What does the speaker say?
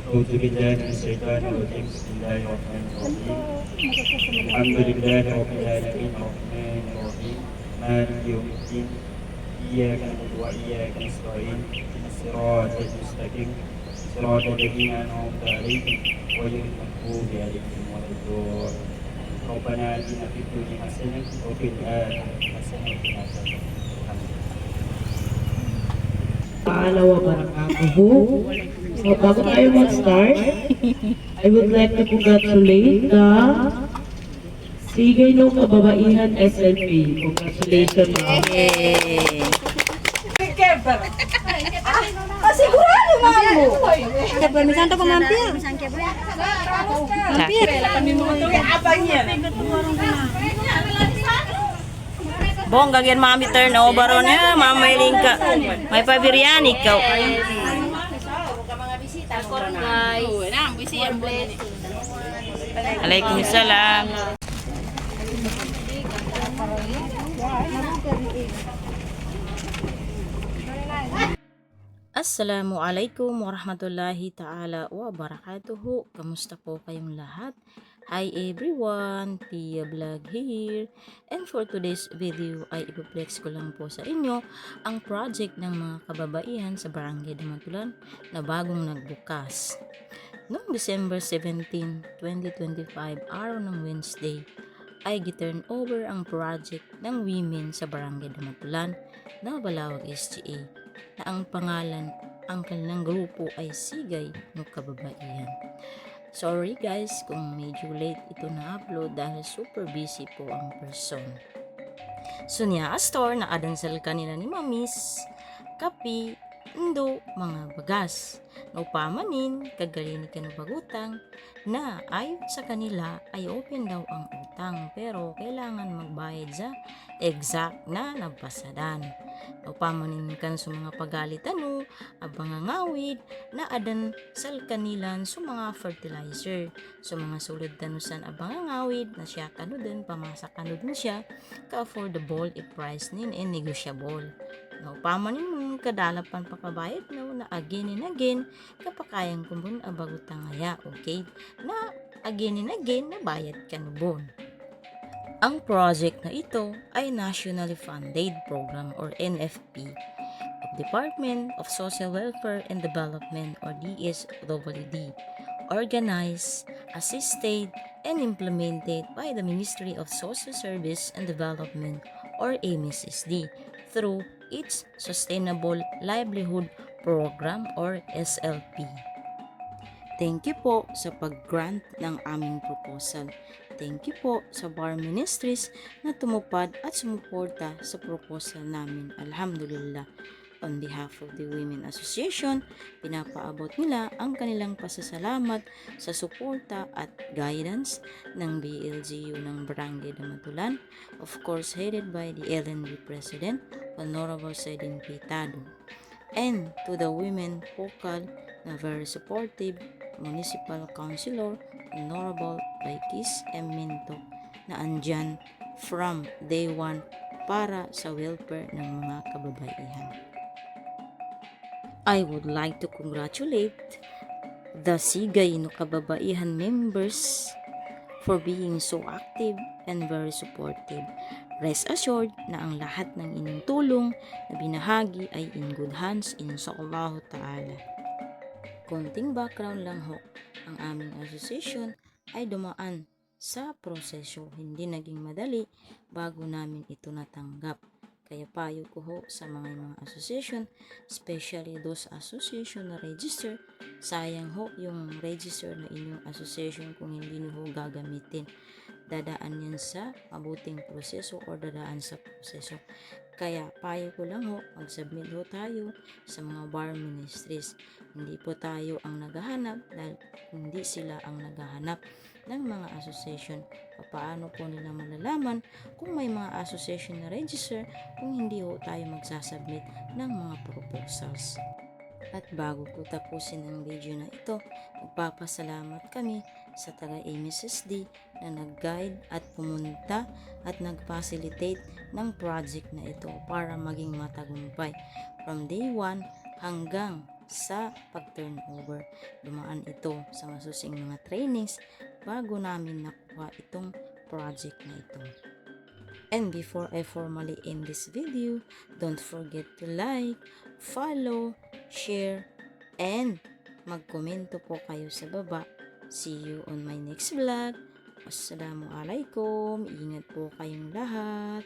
أعوذ بالله من الشيطان الرجيم بسم الله الرحمن الرحيم الحمد لله رب العالمين الرحمن الرحيم مالك يوم الدين إياك نعبد وإياك نستعين اهدنا الصراط المستقيم صراط الذين أنعمت عليهم غير المغضوب عليهم ولا الضالين ربنا آتنا في الدنيا حسنة وفي الآخرة حسنة وقنا عذاب النار. Ta'ala wa barakatuhu. So, bago tayo mag-start, I would like to congratulate the Sigay ng Kababaihan SLP. Congratulations, ma'am. Sigurado mamo. Kaya minsan to pamampir. Mampir. Bong gagyan mami turnover on ya, mamay lingka. May pabirian ikaw. Waalaikumsalam. Assalamualaikum warahmatullahi ta'ala wabarakatuhu. Kamusta po kayong lahat? Hi everyone, Pia Vlog here. And for today's video ay ipiplex ko lang po sa inyo ang project ng mga kababaihan sa Barangay Damatulan na bagong nagbukas. Noong December 17, 2025, araw ng Wednesday, ay giturn over ang project ng women sa Barangay Damatulan na Balawag SGA na ang pangalan ang kanilang grupo ay Sigay ng Kababaihan. Sorry guys kung medyo late ito na-upload dahil super busy po ang person. So niya store na adansal kanila ni Mamis, kapi, ndo, mga bagas. No pamanin, kagalini ka na bagutang na ayon sa kanila ay open daw ang utang pero kailangan magbayad sa exact na nabasadan. No pamanin kan sa mga pagalitan no, abang ngawid na adan sal kanilan sa mga fertilizer. So mga sulod tanusan abang ngawid na siya kanudin, pamasa kanudin siya ka-affordable i-price nin and negotiable. No, pamanin mo kadalapan pakabayad no na again and again kapakayang kumbun abagutang ngaya, okay? Na again and again na bayad kanubon. Ang project na ito ay Nationally Funded Program or NFP of Department of Social Welfare and Development or DSWD, organized, assisted, and implemented by the Ministry of Social Service and Development or MSSD through its Sustainable Livelihood Program or SLP. Thank you po sa pag-grant ng aming proposal. Thank you po sa Bar Ministries na tumupad at sumuporta sa proposal namin. Alhamdulillah. On behalf of the Women Association, pinapaabot nila ang kanilang pasasalamat sa suporta at guidance ng BLGU ng Barangay Damatulan, of course headed by the LND President, Honorable Sedin Pitado. And to the women vocal na very supportive Municipal Councilor, Honorable Baikis M. Minto, na andyan from day one para sa welfare ng mga kababaihan. I would like to congratulate the Sigay no Kababaihan members for being so active and very supportive. Rest assured na ang lahat ng inyong tulong na binahagi ay in good hands inshallah ta'ala. Konting background lang ho, ang aming association ay dumaan sa proseso, hindi naging madali bago namin ito natanggap. Kaya payo ko ho sa mga association, especially those association na register, sayang ho yung register na inyong association kung hindi nyo ho gagamitin. Dadaan yan sa mabuting proseso o dadaan sa proseso. Kaya payo ko lang ho, mag-submit ho tayo sa mga bar ministries. Hindi po tayo ang naghahanap dahil hindi sila ang naghahanap ng mga association. Paano po nila malalaman kung may mga association na register kung hindi ho tayo magsasubmit ng mga proposals. At bago po tapusin ang video na ito, magpapasalamat kami sa taga-MSSD na nag-guide at pumunta at nag-facilitate ng project na ito para maging matagumpay from day 1 hanggang sa pag-turnover. Dumaan ito sa masusing mga trainings bago namin nakuha itong project na ito. And before I formally end this video, don't forget to like, follow, share, and magkomento po kayo sa baba. See you on my next vlog. Wassalamualaikum. Ingat po kayong lahat.